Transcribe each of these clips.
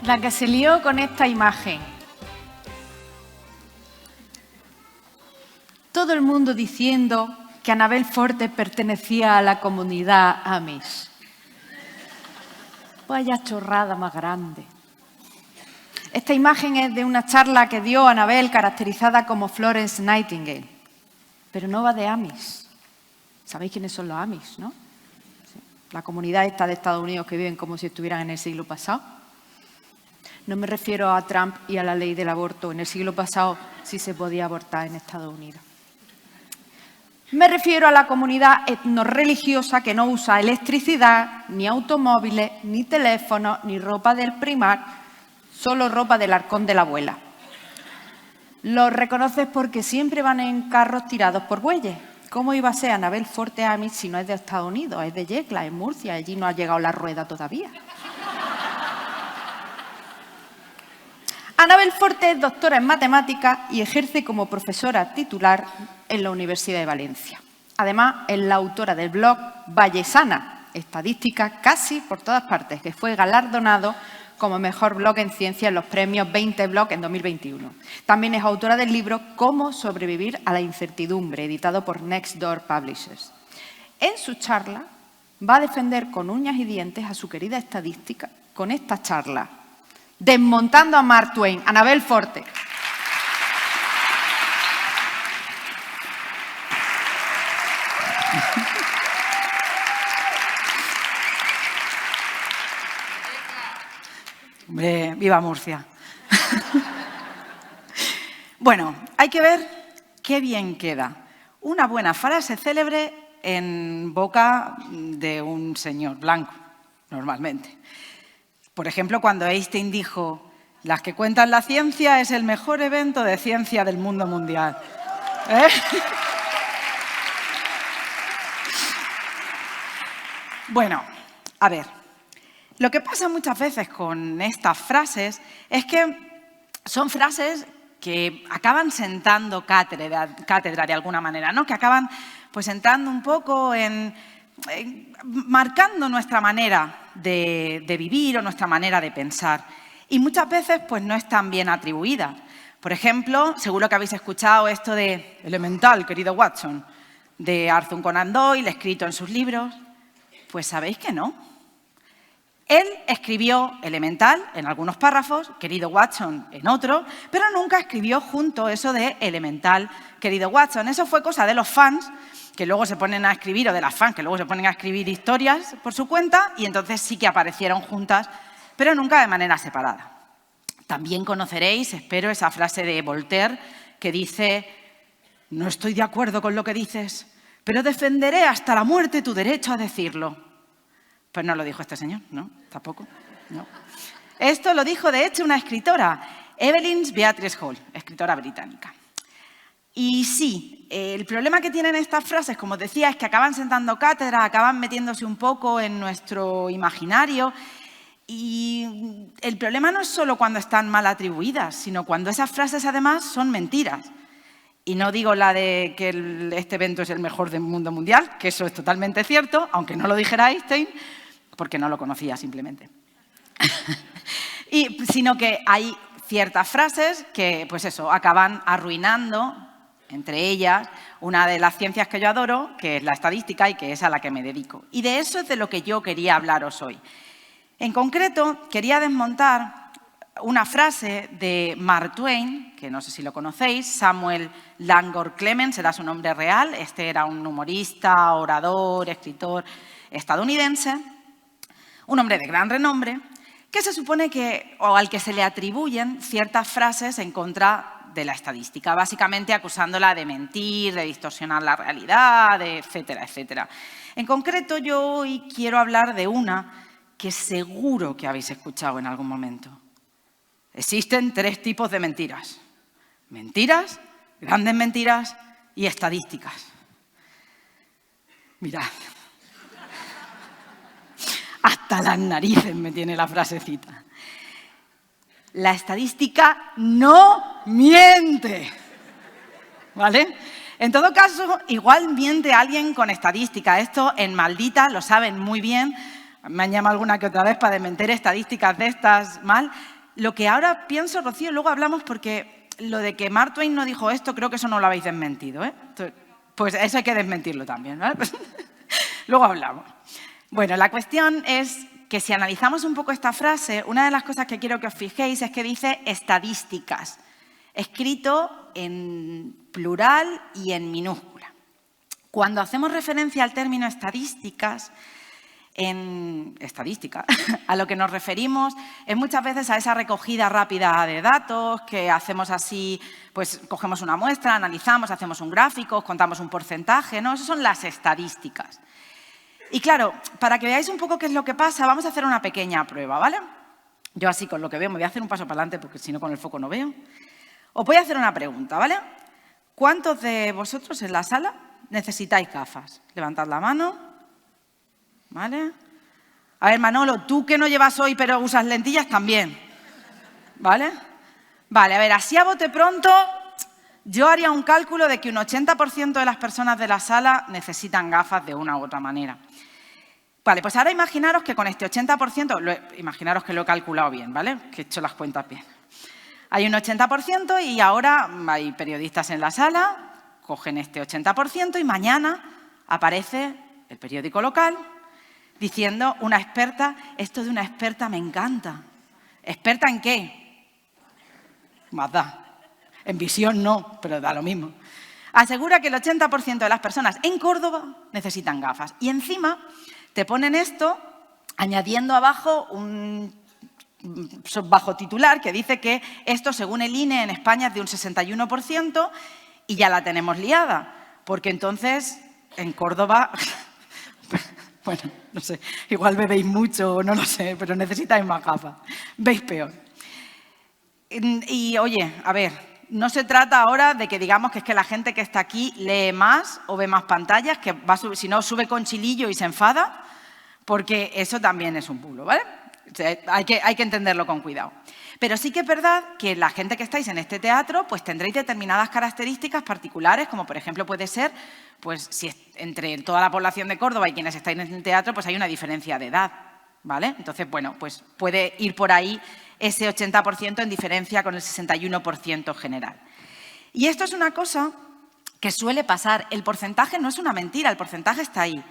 La que se lió con esta imagen. Todo el mundo diciendo que Anabel Forte pertenecía a la comunidad Amish. Vaya chorrada más grande. Esta imagen es de una charla que dio Anabel, caracterizada como Florence Nightingale. Pero no va de Amish. ¿Sabéis quiénes son los Amish, no? Sí. La comunidad esta de Estados Unidos que viven como si estuvieran en el siglo pasado. No me refiero a Trump y a la ley del aborto. En el siglo pasado sí se podía abortar en Estados Unidos. Me refiero a la comunidad etnorreligiosa que no usa electricidad, ni automóviles, ni teléfonos, ni ropa del Primark, solo ropa del arcón de la abuela. Los reconoces porque siempre van en carros tirados por bueyes. ¿Cómo iba a ser Anabel Forte Amish si no es de Estados Unidos? Es de Yecla, en Murcia. Allí no ha llegado la rueda todavía. Anabel Forte es doctora en matemáticas y ejerce como profesora titular en la Universidad de Valencia. Además, es la autora del blog Vallesana, estadística casi por todas partes, que fue galardonado como mejor blog en ciencia en los premios 20 Blog en 2021. También es autora del libro Cómo sobrevivir a la incertidumbre, editado por Nextdoor Publishers. En su charla va a defender con uñas y dientes a su querida estadística con esta charla. Desmontando a Mark Twain, Anabel Forte. ¡Viva Murcia! Bueno, hay que ver qué bien queda una buena frase célebre en boca de un señor blanco, normalmente. Por ejemplo, cuando Einstein dijo, las que cuentan la ciencia es el mejor evento de ciencia del mundo mundial. Bueno, a ver, lo que pasa muchas veces con estas frases es que son frases que acaban sentando cátedra de alguna manera, ¿no? Que acaban pues entrando un poco marcando nuestra manera de vivir o nuestra manera de pensar. Y muchas veces pues no están bien atribuidas. Por ejemplo, seguro que habéis escuchado esto de Elemental, querido Watson, de Arthur Conan Doyle, escrito en sus libros. Pues sabéis que no. Él escribió Elemental en algunos párrafos, querido Watson en otro, pero nunca escribió junto eso de Elemental, querido Watson. Eso fue cosa de los fans que luego se ponen a escribir, o de las fans que luego se ponen a escribir historias por su cuenta, y entonces sí que aparecieron juntas, pero nunca de manera separada. También conoceréis, espero, esa frase de Voltaire que dice: no estoy de acuerdo con lo que dices, pero defenderé hasta la muerte tu derecho a decirlo. Pues no lo dijo este señor, ¿no? Tampoco, no. Esto lo dijo, de hecho, una escritora, Evelyn Beatrice Hall, escritora británica. Y sí, el problema que tienen estas frases, como os decía, es que acaban sentando cátedra, acaban metiéndose un poco en nuestro imaginario. Y el problema no es solo cuando están mal atribuidas, sino cuando esas frases además son mentiras. Y no digo la de que este evento es el mejor del mundo mundial, que eso es totalmente cierto, aunque no lo dijera Einstein, porque no lo conocía simplemente. Sino que hay ciertas frases que, pues eso, acaban arruinando, entre ellas, una de las ciencias que yo adoro, que es la estadística y que es a la que me dedico. Y de eso es de lo que yo quería hablaros hoy. En concreto, quería desmontar una frase de Mark Twain, que no sé si lo conocéis, Samuel Langdon Clemens era su nombre real. Este era un humorista, orador, escritor estadounidense, un hombre de gran renombre, que se supone que, o al que se le atribuyen ciertas frases en contra de la estadística, básicamente acusándola de mentir, de distorsionar la realidad, etcétera, etcétera. En concreto, yo hoy quiero hablar de una que seguro que habéis escuchado en algún momento. Existen 3 tipos de mentiras: mentiras, grandes mentiras y estadísticas. Mirad, hasta las narices me tiene la frasecita. La estadística no miente, ¿vale? En todo caso, igual miente alguien con estadística. Esto en Maldita lo saben muy bien. Me han llamado alguna que otra vez para desmentir estadísticas de estas mal. lo que ahora pienso, Rocío, luego hablamos porque lo de que Mark Twain no dijo esto, creo que eso no lo habéis desmentido, ¿eh? Pues eso hay que desmentirlo también, ¿vale? Pues, luego hablamos. Bueno, la cuestión es que si analizamos un poco esta frase, una de las cosas que quiero que os fijéis es que dice estadísticas, escrito en plural y en minúscula. Cuando hacemos referencia al término estadísticas, a lo que nos referimos es muchas veces a esa recogida rápida de datos que hacemos así, pues cogemos una muestra, analizamos, hacemos un gráfico, contamos un porcentaje, ¿no? Esas son las estadísticas. Y claro, para que veáis un poco qué es lo que pasa, vamos a hacer una pequeña prueba, ¿vale? Yo así con lo que veo me voy a hacer un paso para adelante porque si no con el foco no veo. Os voy a hacer una pregunta, ¿vale? ¿Cuántos de vosotros en la sala necesitáis gafas? Levantad la mano. ¿Vale? A ver, Manolo, tú que no llevas hoy pero usas lentillas también. ¿Vale? Vale, a ver, así a bote pronto yo haría un cálculo de que un 80% de las personas de la sala necesitan gafas de una u otra manera. Vale, pues ahora imaginaros que con este 80%, imaginaros que lo he calculado bien, ¿vale? Que he hecho las cuentas bien. Hay un 80% y ahora hay periodistas en la sala, cogen este 80% y mañana aparece el periódico local diciendo una experta, esto de una experta me encanta. ¿Experta en qué? Más da. En visión no, pero da lo mismo. Asegura que el 80% de las personas en Córdoba necesitan gafas. Y encima te ponen esto añadiendo abajo un bajo titular que dice que esto, según el INE, en España es de un 61% y ya la tenemos liada. Porque entonces, en Córdoba... Bueno, no sé, igual bebéis mucho, no lo sé, pero necesitáis más gafas. Veis peor. Y oye, a ver, no se trata ahora de que digamos que es que la gente que está aquí lee más o ve más pantallas, que va a subir, si no sube con chilillo y se enfada, porque eso también es un bulo, ¿vale? O sea, hay que entenderlo con cuidado. Pero sí que es verdad que la gente que estáis en este teatro pues tendréis determinadas características particulares, como por ejemplo puede ser, pues si entre toda la población de Córdoba y quienes estáis en el teatro, pues hay una diferencia de edad, ¿vale? Entonces, bueno, pues puede ir por ahí ese 80% en diferencia con el 61% general. Y esto es una cosa que suele pasar. El porcentaje no es una mentira, el porcentaje está ahí.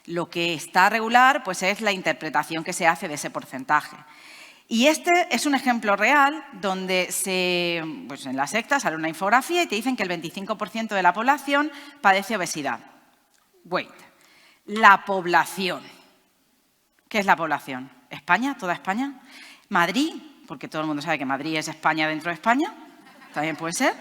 Lo que está regular pues es la interpretación que se hace de ese porcentaje. Y este es un ejemplo real donde pues en la secta sale una infografía y te dicen que el 25% de la población padece obesidad. Wait, la población. ¿Qué es la población? ¿España? ¿Toda España? ¿Madrid? Porque todo el mundo sabe que Madrid es España dentro de España. También puede ser.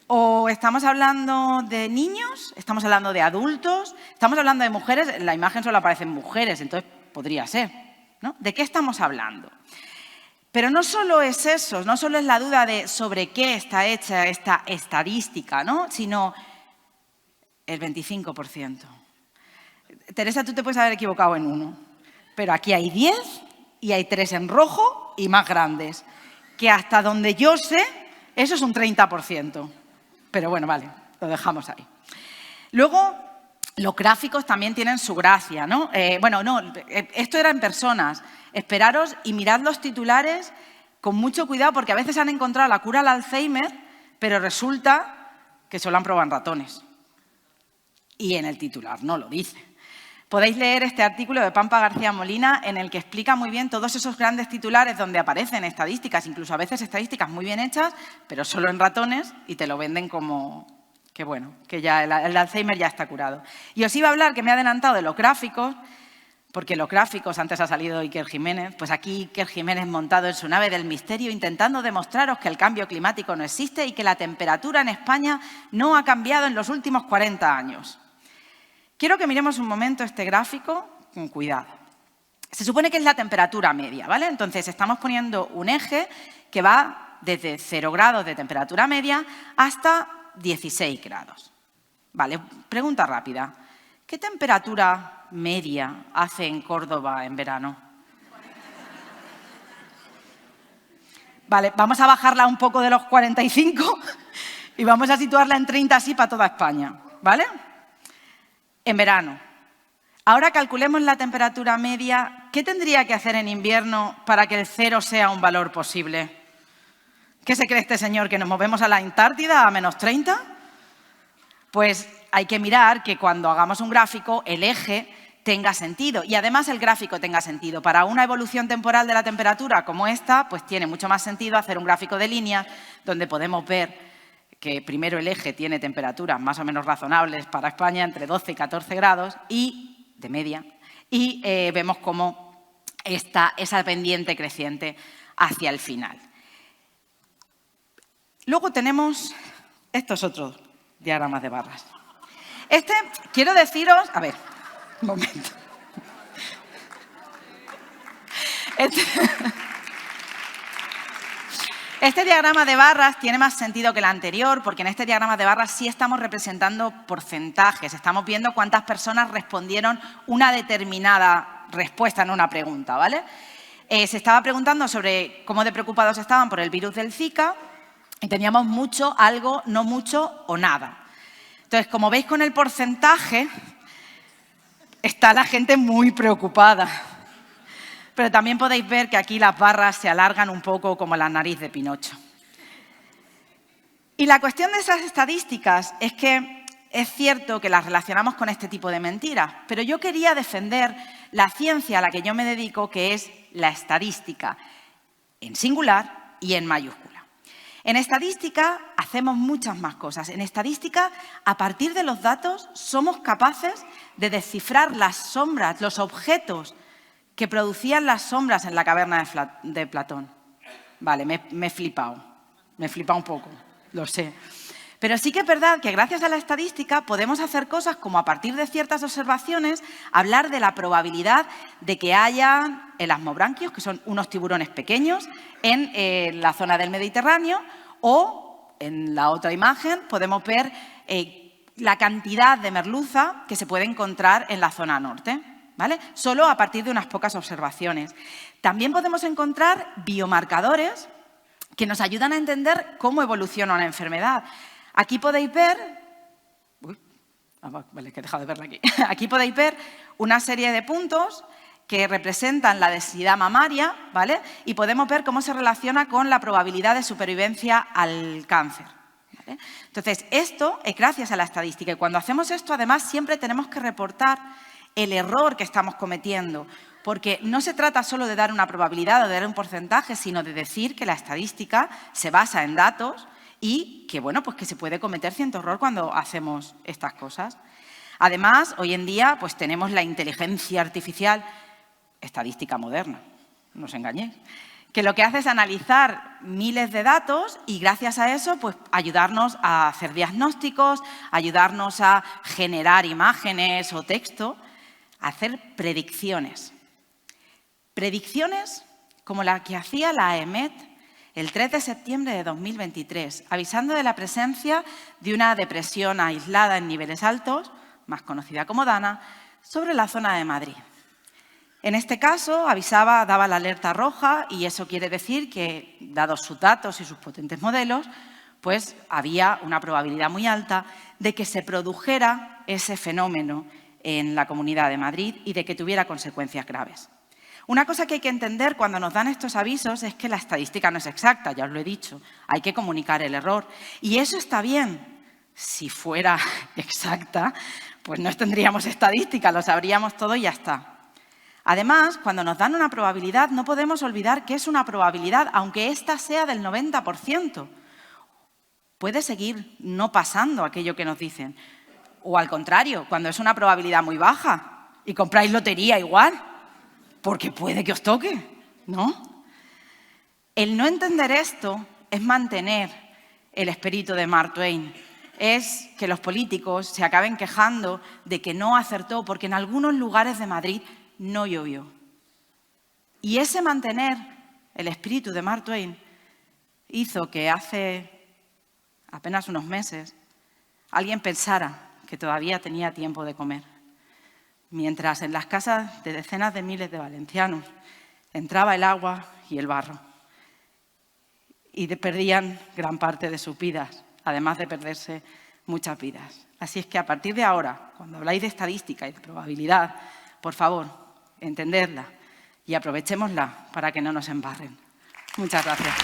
¿O estamos hablando de niños? ¿Estamos hablando de adultos? ¿Estamos hablando de mujeres? En la imagen solo aparecen mujeres, entonces podría ser, ¿no? ¿De qué estamos hablando? Pero no solo es eso, no solo es la duda de sobre qué está hecha esta estadística, ¿no? Sino el 25%. Teresa, tú te puedes haber equivocado en uno, pero aquí hay 10 y hay 3 en rojo y más grandes, que hasta donde yo sé, eso es un 30%. Pero bueno, vale, lo dejamos ahí. Luego, los gráficos también tienen su gracia, ¿no? Esto era en personas. Esperaros y mirad los titulares con mucho cuidado porque a veces han encontrado la cura al Alzheimer, pero resulta que solo han probado en ratones. Y en el titular no lo dice. Podéis leer este artículo de Pampa García Molina en el que explica muy bien todos esos grandes titulares donde aparecen estadísticas, incluso a veces estadísticas muy bien hechas, pero solo en ratones y te lo venden como que bueno, que ya el Alzheimer ya está curado. Y os iba a hablar, que me he adelantado, de los gráficos, porque los gráficos, antes ha salido Iker Jiménez, pues aquí Iker Jiménez montado en su nave del misterio intentando demostraros que el cambio climático no existe y que la temperatura en España no ha cambiado en los últimos 40 años. Quiero que miremos un momento este gráfico con cuidado. Se supone que es la temperatura media, ¿vale? Entonces estamos poniendo un eje que va desde 0 grados de temperatura media hasta 16 grados. Vale, pregunta rápida. ¿Qué temperatura media hace en Córdoba en verano? Vale, vamos a bajarla un poco de los 45 y vamos a situarla en 30 así para toda España, ¿vale? En verano. Ahora calculemos la temperatura media. ¿Qué tendría que hacer en invierno para que el 0 sea un valor posible? ¿Qué se cree este señor? ¿Que nos movemos a la Antártida a -30? Pues hay que mirar que cuando hagamos un gráfico, el eje tenga sentido y además el gráfico tenga sentido. Para una evolución temporal de la temperatura como esta, pues tiene mucho más sentido hacer un gráfico de líneas donde podemos ver que primero el eje tiene temperaturas más o menos razonables para España, entre 12 y 14 grados y de media, y vemos cómo está esa pendiente creciente hacia el final. Luego tenemos estos otros diagramas de barras. Quiero deciros, a ver, un momento. Este diagrama de barras tiene más sentido que el anterior porque en este diagrama de barras sí estamos representando porcentajes. Estamos viendo cuántas personas respondieron una determinada respuesta en una pregunta, ¿vale? Se estaba preguntando sobre cómo de preocupados estaban por el virus del Zika y teníamos mucho, algo, no mucho o nada. Entonces, como veis con el porcentaje, está la gente muy preocupada. Pero también podéis ver que aquí las barras se alargan un poco como la nariz de Pinocho. Y la cuestión de esas estadísticas es que es cierto que las relacionamos con este tipo de mentiras, pero yo quería defender la ciencia a la que yo me dedico, que es la estadística, en singular y en mayúscula. En estadística hacemos muchas más cosas. En estadística, a partir de los datos, somos capaces de descifrar las sombras, los objetos que producían las sombras en la caverna de Platón. Vale, me he flipado un poco, lo sé. Pero sí que es verdad que gracias a la estadística podemos hacer cosas como a partir de ciertas observaciones hablar de la probabilidad de que haya elasmobranquios, que son unos tiburones pequeños, en la zona del Mediterráneo, o en la otra imagen podemos ver la cantidad de merluza que se puede encontrar en la zona norte, ¿vale? Solo a partir de unas pocas observaciones. También podemos encontrar biomarcadores que nos ayudan a entender cómo evoluciona una enfermedad. Aquí podéis ver, vale, que he dejado de verla aquí. Aquí podéis ver una serie de puntos que representan la densidad mamaria, ¿vale? Y podemos ver cómo se relaciona con la probabilidad de supervivencia al cáncer, ¿vale? Entonces, esto es gracias a la estadística. Y cuando hacemos esto, además, siempre tenemos que reportar el error que estamos cometiendo, porque no se trata solo de dar una probabilidad o de dar un porcentaje, sino de decir que la estadística se basa en datos y que, bueno, pues que se puede cometer cierto error cuando hacemos estas cosas. Además, hoy en día, pues tenemos la inteligencia artificial, estadística moderna, no os engañéis, que lo que hace es analizar miles de datos y gracias a eso, pues ayudarnos a hacer diagnósticos, ayudarnos a generar imágenes o texto, a hacer predicciones. Predicciones como la que hacía la EMET el 3 de septiembre de 2023, avisando de la presencia de una depresión aislada en niveles altos, más conocida como Dana, sobre la zona de Madrid. En este caso, avisaba, daba la alerta roja y eso quiere decir que, dados sus datos y sus potentes modelos, pues había una probabilidad muy alta de que se produjera ese fenómeno en la Comunidad de Madrid y de que tuviera consecuencias graves. Una cosa que hay que entender cuando nos dan estos avisos es que la estadística no es exacta, ya os lo he dicho, hay que comunicar el error. Y eso está bien. Si fuera exacta, pues no tendríamos estadística, lo sabríamos todo y ya está. Además, cuando nos dan una probabilidad, no podemos olvidar que es una probabilidad, aunque ésta sea del 90%. Puede seguir no pasando aquello que nos dicen. O al contrario, cuando es una probabilidad muy baja y compráis lotería igual, porque puede que os toque, ¿no? El no entender esto es mantener el espíritu de Mark Twain. Es que los políticos se acaben quejando de que no acertó porque en algunos lugares de Madrid no llovió. Y ese mantener el espíritu de Mark Twain hizo que hace apenas unos meses alguien pensara que todavía tenía tiempo de comer. Mientras en las casas de decenas de miles de valencianos entraba el agua y el barro y perdían gran parte de sus vidas, además de perderse muchas vidas. Así es que a partir de ahora, cuando habláis de estadística y de probabilidad, por favor, entendedla y aprovechémosla para que no nos embarren. Muchas gracias.